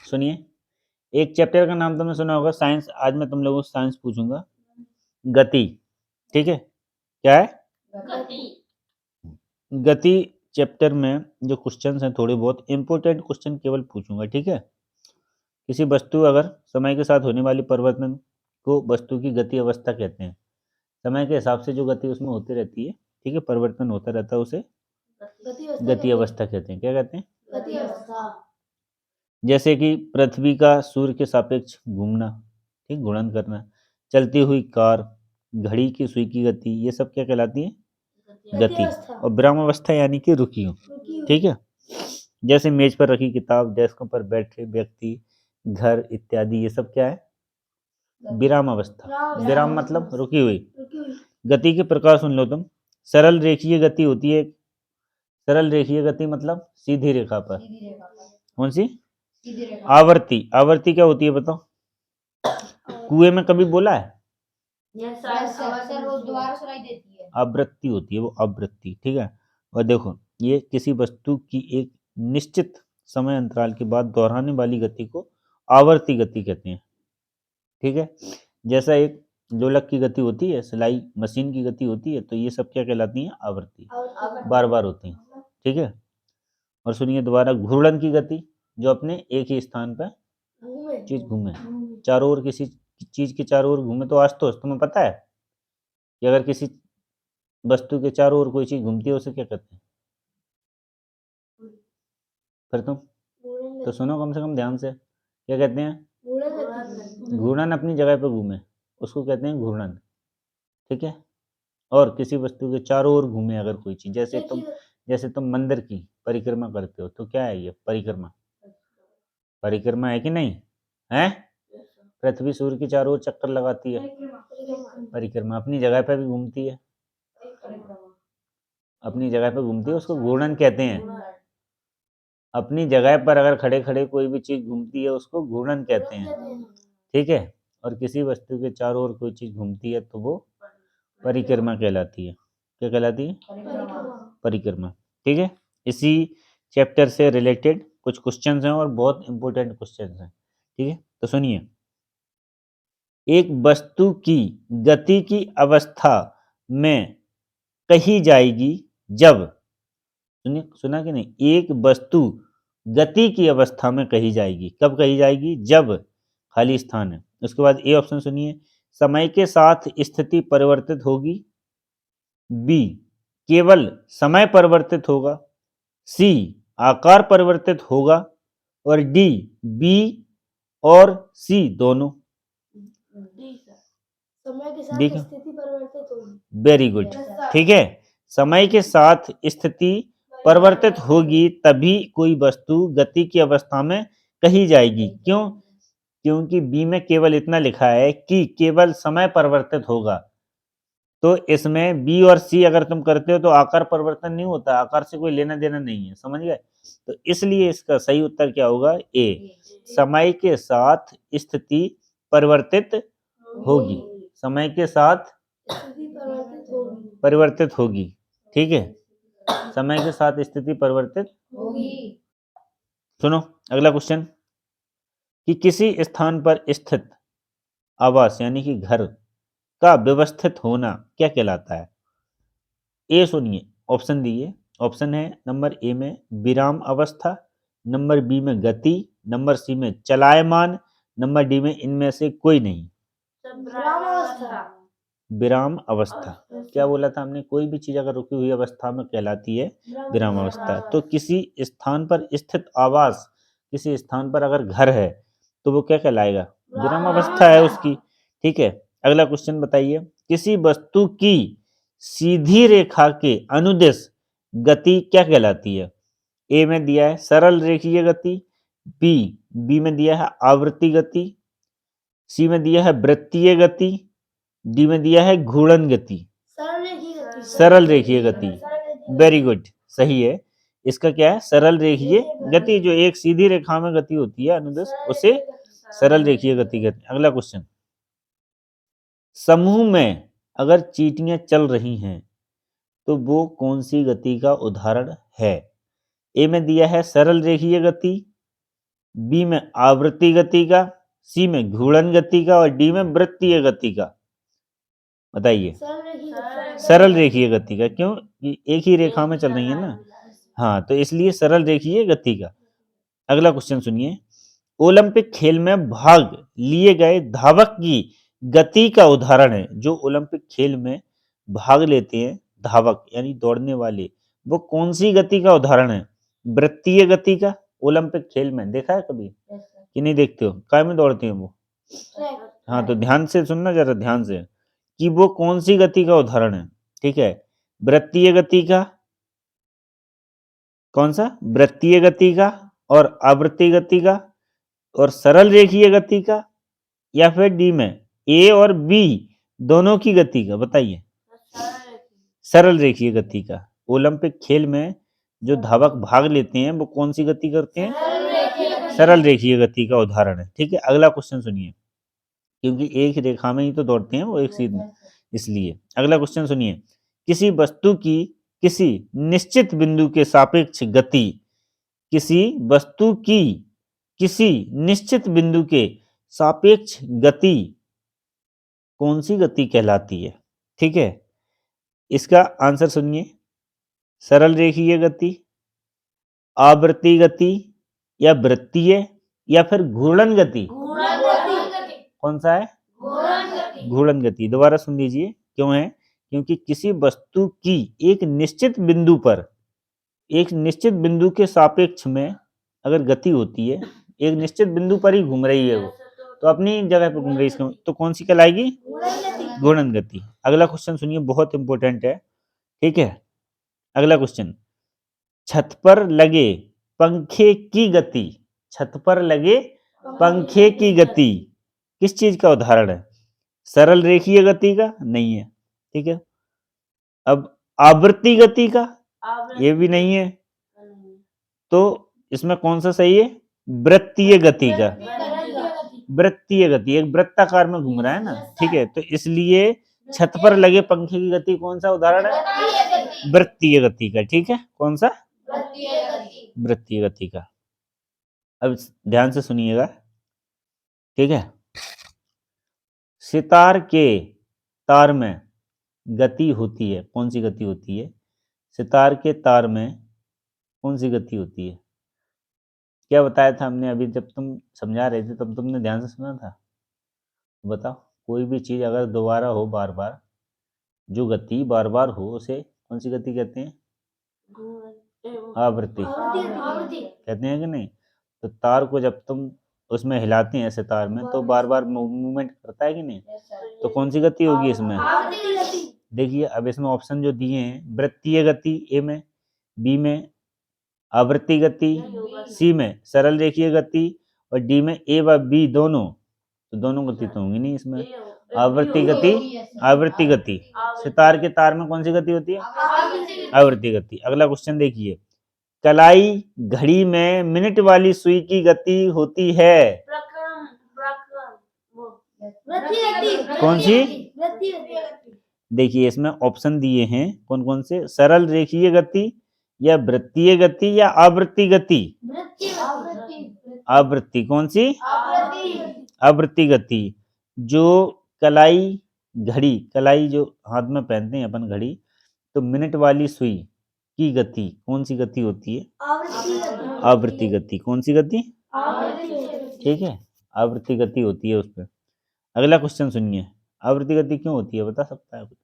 सुनिए, एक चैप्टर का नाम तुमने सुना होगा साइंस। आज मैं तुम लोगों से साइंस पूछूंगा, गति। ठीक है, क्या है? गति। गति चैप्टर में जो क्वेश्चंस हैं थोड़े बहुत इंपॉर्टेंट क्वेश्चन केवल पूछूंगा। ठीक है, किसी वस्तु अगर समय के साथ होने वाली परिवर्तन को वस्तु की गति अवस्था कहते हैं। समय के हिसाब से जो गति उसमें होती रहती है, ठीक है, परिवर्तन होता रहता है, उसे गति अवस्था कहते हैं। क्या कहते हैं? गति अवस्था। जैसे कि पृथ्वी का सूर्य के सापेक्ष घूमना, ठीक, घूर्णन करना, चलती हुई कार, घड़ी की सुई की गति, ये सब क्या कहलाती है? गति। और विराम अवस्था यानी कि रुकी हुई। ठीक है, जैसे मेज पर रखी किताब, डेस्क पर बैठे व्यक्ति, घर इत्यादि, ये सब क्या है? विराम अवस्था। विराम मतलब रुकी हुई। गति के प्रकार सुन लो तुम। सरल रेखीय गति होती है। सरल रेखीय गति मतलब सीधी रेखा पर। कौन सी? आवर्ती। आवर्ती क्या होती है बताओ? कुएं में कभी बोला है? वो दोबारा सुनाई देती है। आवृत्ति होती है वो, आवृत्ति। ठीक है, और देखो, ये किसी वस्तु की एक निश्चित समय अंतराल के बाद दोहराने वाली गति को आवर्ती गति कहते हैं। ठीक है, जैसा एक ढोलक की गति होती है, सिलाई मशीन की गति होती है, तो ये सब क्या कहलाती हैं? आवर्ती, बार बार होती हैं। ठीक है, और सुनिए दोबारा, घूर्णन की गति, जो अपने एक ही स्थान पर चीज घूमे, चारों ओर, किसी चीज के चारों ओर घूमे। तो आज तो तुम्हें पता है कि अगर किसी वस्तु के चारों ओर कोई चीज घूमती है, उसे क्या कहते हैं? फिर तुम तो सुनो कम से कम ध्यान से, क्या कहते हैं? घूर्णन अपनी जगह पर घूमे, उसको कहते हैं घूर्णन। ठीक है, और किसी वस्तु के चारों ओर घूमे अगर कोई चीज, जैसे तुम मंदिर की परिक्रमा करते हो, तो क्या है ये? परिक्रमा। परिक्रमा है कि नहीं है? पृथ्वी सूर्य के चारों ओर चक्कर लगाती है, परिक्रमा। अपनी जगह पे भी घूमती है, अपनी जगह पे घूमती है, उसको घूर्णन कहते हैं। अपनी जगह पर अगर खड़े खड़े कोई भी चीज घूमती है, उसको घूर्णन कहते हैं। ठीक है, और किसी वस्तु के चारों ओर कोई चीज घूमती है तो वो परिक्रमा कहलाती है। क्या कहलाती है? परिक्रमा। ठीक है, इसी चैप्टर से रिलेटेड कुछ क्वेश्चंस हैं और बहुत इंपॉर्टेंट क्वेश्चंस हैं। ठीक है, तो सुनिए, एक वस्तु की गति की अवस्था में कही जाएगी जब, सुनिए, सुना कि नहीं? एक वस्तु गति की अवस्था में कही जाएगी, कब कही जाएगी? जब, खाली स्थान है। उसके बाद ए ऑप्शन सुनिए, समय के साथ स्थिति परिवर्तित होगी, बी केवल समय परिवर्तित होगा, सी आकार परिवर्तित होगा, और डी बी और सी दोनों। समय के साथ ठीक है, स्थिति परिवर्तित होगी। Very good. ठीक है, समय के साथ स्थिति परिवर्तित होगी तभी कोई वस्तु गति की अवस्था में कही जाएगी। क्यों? क्योंकि बी में केवल इतना लिखा है कि केवल समय परिवर्तित होगा, तो इसमें बी और सी अगर तुम करते हो तो आकार परिवर्तन नहीं होता, आकार से कोई लेना देना नहीं है, समझ गए? तो इसलिए इसका सही उत्तर क्या होगा? ए, समय के साथ स्थिति परिवर्तित होगी। समय के साथ परिवर्तित होगी। ठीक है, समय के साथ स्थिति परिवर्तित होगी। सुनो अगला क्वेश्चन, कि किसी स्थान पर स्थित आवास यानी कि घर का व्यवस्थित होना क्या कहलाता है? ए सुनिए, ऑप्शन दिए। ऑप्शन है नंबर ए में विराम अवस्था, नंबर बी में गति, नंबर सी में चलायमान, नंबर डी में इनमें से कोई नहीं। विराम अवस्था। क्या बोला था हमने? कोई भी चीज अगर रुकी हुई अवस्था में कहलाती है विराम अवस्था। तो किसी स्थान पर स्थित आवास, किसी स्थान पर अगर घर है तो वो क्या कहलाएगा? विराम अवस्था है उसकी। ठीक है, अगला क्वेश्चन बताइए, किसी वस्तु की सीधी रेखा के अनुदिश गति क्या कहलाती है? ए में दिया है सरल रेखीय गति, बी में दिया है आवृत्ति गति, सी में दिया है वृत्तीय गति, डी में दिया है घूर्णन गति। सरल रेखीय गति, वेरी गुड, सही है। इसका क्या है? सरल रेखीय गति, जो एक सीधी रेखा में गति होती है अनुदिश, उसे सरल रेखीय गति कहते हैं। अगला क्वेश्चन, समूह में अगर चींटियां चल रही हैं तो वो कौन सी गति का उदाहरण है? ए में दिया है सरल रेखीय गति, बी में आवृत्ति गति का, सी में घूर्णन गति का और डी में वृत्तीय गति का। बताइए। सरल रेखीय गति का। क्यों? कि एक ही रेखा में चल रही है ना। हाँ, तो इसलिए सरल रेखीय गति का। अगला क्वेश्चन सुनिए। ओलंपिक खेल में भाग लिए गए धावक की गति का उदाहरण है। जो ओलंपिक खेल में भाग लेते हैं धावक यानी दौड़ने वाले, वो कौन सी गति का उदाहरण है? वृत्तीय गति का। ओलंपिक खेल में देखा है कभी कि नहीं देखते हो? काय में दौड़ते हैं वो? हाँ, तो ध्यान से सुनना जरा, ध्यान से, कि वो कौन सी गति का उदाहरण है। ठीक है, वृत्तीय गति का, कौन सा? वृत्तीय गति का और आवृत्ति गति का और सरल रेखीय गति का, या फिर डी में ए और बी दोनों की गति का। बताइए। सरल रेखीय गति का। ओलंपिक खेल में जो धावक भाग लेते हैं वो कौन सी गति करते हैं? सरल रेखीय गति का उदाहरण है। ठीक है, अगला क्वेश्चन सुनिए, क्योंकि एक ही रेखा में ही तो दौड़ते हैं वो, एक सीध में, इसलिए। अगला क्वेश्चन सुनिए। किसी वस्तु की किसी निश्चित बिंदु के सापेक्ष गति, किसी वस्तु की किसी निश्चित बिंदु के सापेक्ष गति कौन सी गति कहलाती है? ठीक है, इसका आंसर सुनिए। सरल रेखीय गति, आवृत्ति गति या वृत्तीय या फिर घूर्णन गति? कौन सा है? घूर्णन गति। दोबारा सुन लीजिए, क्यों है? क्योंकि किसी वस्तु की एक निश्चित बिंदु पर, एक निश्चित बिंदु के सापेक्ष में अगर गति होती है, एक निश्चित बिंदु पर ही घूम रही है वो, तो अपनी जगह पर घूम रही है, तो कौन सी कहलाएगी? घूर्णन गति। अगला क्वेश्चन सुनिए, बहुत इंपॉर्टेंट है। ठीक है, अगला क्वेश्चन। छत पर लगे पंखे की गति, छत पर लगे पंखे की गति किस चीज का उदाहरण है? सरल रेखीय गति का? नहीं है। ठीक है, अब आवृत्ति गति का? ये भी नहीं है। तो इसमें कौन सा सही है? वृत्तीय गति का। वृत्तीय गति, एक वृत्ताकार में घूम रहा है ना। ठीक है, तो इसलिए छत पर लगे पंखे की गति कौन सा उदाहरण है? वृत्तीय गति का। ठीक है, कौन सा? वृत्तीय गति का। अब ध्यान से सुनिएगा। ठीक है, सितार के तार में गति होती है, कौन सी गति होती है? सितार के तार में कौन सी गति होती है? क्या बताया था हमने अभी जब तुम समझा रहे थे, तब तुमने ध्यान से सुना था? बताओ। कोई भी चीज अगर दोबारा हो, बार बार जो गति बार बार हो, उसे कौन सी गति कहते हैं? आवृत्ति कहते हैं कि नहीं? तो तार को जब तुम उसमें हिलाते हैं, ऐसे तार में, तो बार बार मूवमेंट करता है कि नहीं? तो कौन सी गति होगी इसमें? देखिए, अब इसमें ऑप्शन जो दिए हैं, वृत्तीय गति ए में, बी में आवृत्ति गति, सी में सरल रेखीय गति और डी में ए व बी दोनों, तो दोनों गति तो होंगी नहीं इसमें। आवृत्ति गति, आवृत्ति गति। सितार के तार में कौन सी गति होती है? आवृत्ति गति। अगला क्वेश्चन देखिए। कलाई घड़ी में मिनट वाली सुई की गति होती है, कौन सी? देखिए, इसमें ऑप्शन दिए हैं कौन कौन से? सरल रेखीय गति या वृत्तीय गति या आवृत्ति गति? आवृत्ति। कौन सी? आवृत्ति गति। जो कलाई घड़ी, कलाई जो हाथ में पहनते हैं अपन घड़ी, तो मिनट वाली सुई की गति कौन सी गति होती है? आवृत्ति गति। कौन सी गति? ठीक है, आवृत्ति गति होती है उस पर। अगला क्वेश्चन सुनिए। आवृत्ति गति क्यों होती है, बता सकता है कुछ?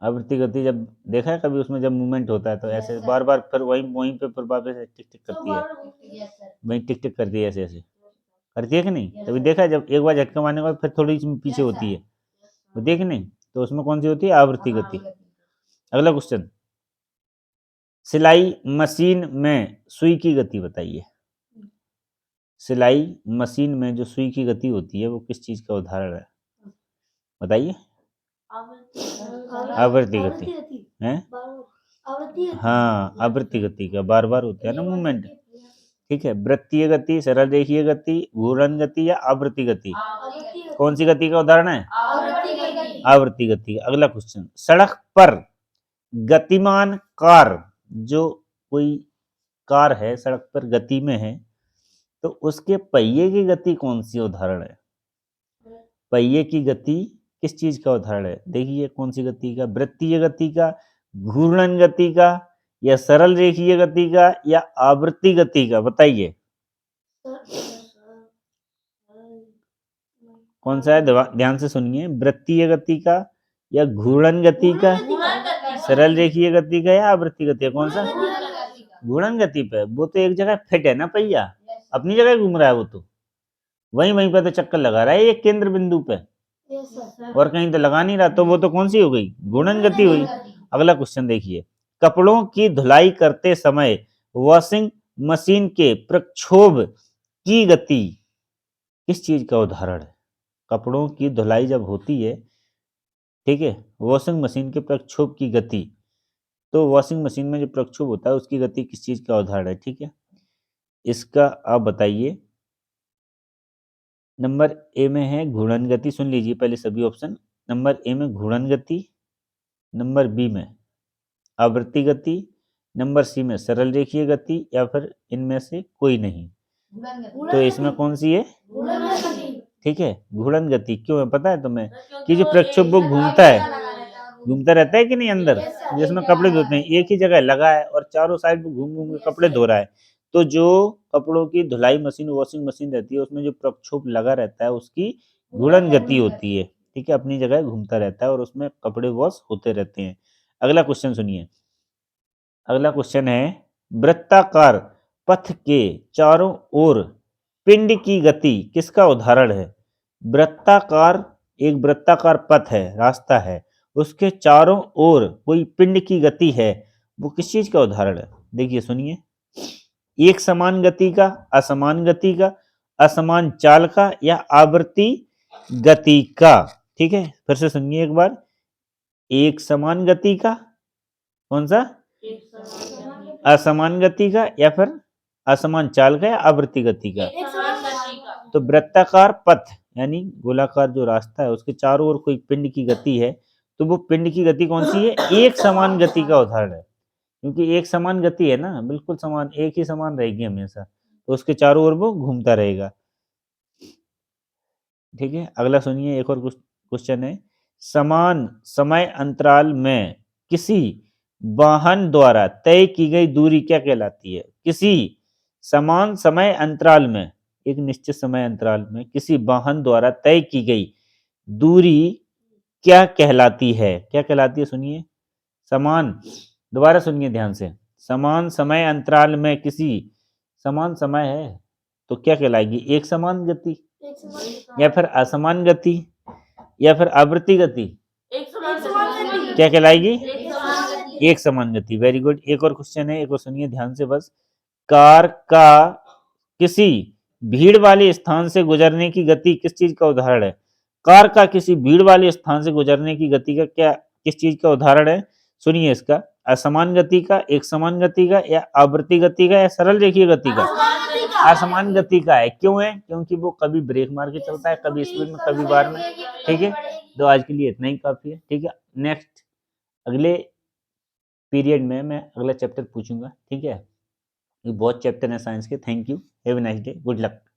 आवृत्ति गति जब देखा है कभी, उसमें जब मूवमेंट होता है तो ऐसे बार बार, फिर वहीं पे फिर वापस टिक टिक करती है, वहीं टिक टिक करती है, ऐसे ऐसे करती है कि नहीं? तभी देखा है, जब एक बार झटका मारने के बाद फिर थोड़ी पीछे होती है, तो देख नहीं, तो उसमें कौन सी होती है? आवृत्ति गति। अगला क्वेश्चन। सिलाई मशीन में सुई की गति बताइए। सिलाई मशीन में जो सुई की गति होती है वो किस चीज का उदाहरण है? बताइए। आवृत्ति गति है? हाँ, आवृत्ति गति का बार बार होता है ना मूवमेंट। ठीक है, वृत्तीय गति, सरल रेखीय गति, घूर्णन गति या आवृत्ति गति, कौन सी गति का उदाहरण है? आवृत्ति गति। अगला क्वेश्चन। सड़क पर गतिमान कार, जो कोई कार है सड़क पर गति में है, तो उसके पहिए की गति कौन सी उदाहरण है? पहिए की गति किस चीज का उदाहरण है? देखिए कौन सी गति का, वृत्तीय गति का, घूर्णन गति का, या सरल रेखीय गति का, या आवृत्ति गति का? बताइए कौन सा है? ध्यान से सुनिए, वृत्तीय गति का या घूर्णन गति का, सरल रेखीय गति का, या आवृत्ति गति का? कौन सा? घूर्णन गति पे। वो तो एक जगह फिट है ना पहिया, अपनी जगह घूम रहा है वो तो, वहीं वहीं पे तो चक्कर लगा रहा है एक केंद्र बिंदु पे, और कहीं तो लगा नहीं रहा, तो वो तो कौन सी हो गई? घूर्णन गति हुई। अगला क्वेश्चन देखिए, कपड़ों की धुलाई करते समय वॉशिंग मशीन के प्रक्षोभ की गति किस चीज का उदाहरण है? कपड़ों की धुलाई जब होती है, ठीक है, वॉशिंग मशीन के प्रक्षोभ की गति, तो वॉशिंग मशीन में जो प्रक्षोभ होता है उसकी गति किस चीज का उदाहरण है? ठीक है, इसका आप बताइए। नंबर ए में है घूर्णन गति, सुन लीजिए पहले सभी ऑप्शन। नंबर ए में घूर्णन गति, नंबर बी में आवृत्ति गति, नंबर सी में सरल रेखीय गति, या फिर इनमें से कोई नहीं। तो इसमें कौन सी है? ठीक है, घूर्णन गति। क्यों है पता है तुम्हें? कि जो प्रक्षोभ वो घूमता है, घूमता रहता है कि नहीं अंदर, जिसमें कपड़े धोते हैं, एक ही जगह लगा है और चारों साइड में घूम घूम के कपड़े धो रहा है, तो जो कपड़ों की धुलाई मशीन, वॉशिंग मशीन रहती है, उसमें जो प्रक्षोभ लगा रहता है उसकी घूर्णन गति होती है। ठीक है, अपनी जगह घूमता रहता है और उसमें कपड़े वॉश होते रहते हैं। अगला क्वेश्चन सुनिए, अगला क्वेश्चन है, वृत्ताकार पथ के चारों ओर पिंड की गति किसका उदाहरण है? वृत्ताकार, एक वृत्ताकार पथ है, रास्ता है, उसके चारों ओर कोई पिंड की गति है, वो किस चीज का उदाहरण है? देखिए सुनिए, एक समान गति का, असमान गति का, असमान चाल का, या आवृत्ति गति का? ठीक है, फिर से सुनिए एक बार, एक समान गति का, कौन सा? असमान गति का, या फिर असमान चाल का, या आवृत्ति गति का? तो वृत्ताकार पथ यानी गोलाकार जो रास्ता है उसके चारों ओर कोई पिंड की गति है, तो वो पिंड की गति कौन सी है? एक समान गति का उदाहरण है, क्योंकि एक समान गति है ना, बिल्कुल समान, एक ही समान रहेगी हमेशा, तो उसके चारों ओर वो घूमता रहेगा। ठीक है, अगला सुनिए, एक और क्वेश्चन है, समान समय अंतराल में किसी वाहन द्वारा तय की गई दूरी क्या कहलाती है? किसी समान समय अंतराल में, एक निश्चित समय अंतराल में किसी वाहन द्वारा तय की गई दूरी क्या कहलाती है? क्या कहलाती है? सुनिए, समान, दोबारा सुनिए ध्यान से, समान समय अंतराल में किसी, समान समय है तो क्या कहलाएगी? एक समान गति, या फिर असमान गति, या फिर आवृत्ति गति? क्या कहलाएगी? एक समान गति। Very good. एक और क्वेश्चन है, एक और सुनिए ध्यान से बस, कार का किसी भीड़ वाले स्थान से गुजरने की गति किस चीज का उदाहरण है? कार का किसी भीड़ वाले स्थान से गुजरने की गति का क्या, किस चीज का उदाहरण है? सुनिए इसका, असमान गति का, एक समान गति का, या आवृत्ति गति का, या सरल रेखीय गति का? असमान गति का है। क्यों है? क्योंकि वो कभी ब्रेक मार के चलता है, कभी स्पीड में, कभी बार में। ठीक है, तो आज के लिए इतना ही काफी है। ठीक है, नेक्स्ट अगले पीरियड में मैं अगला चैप्टर पूछूंगा। ठीक है, ये बहुत चैप्टर है साइंस के। Thank you, have a nice day, good luck.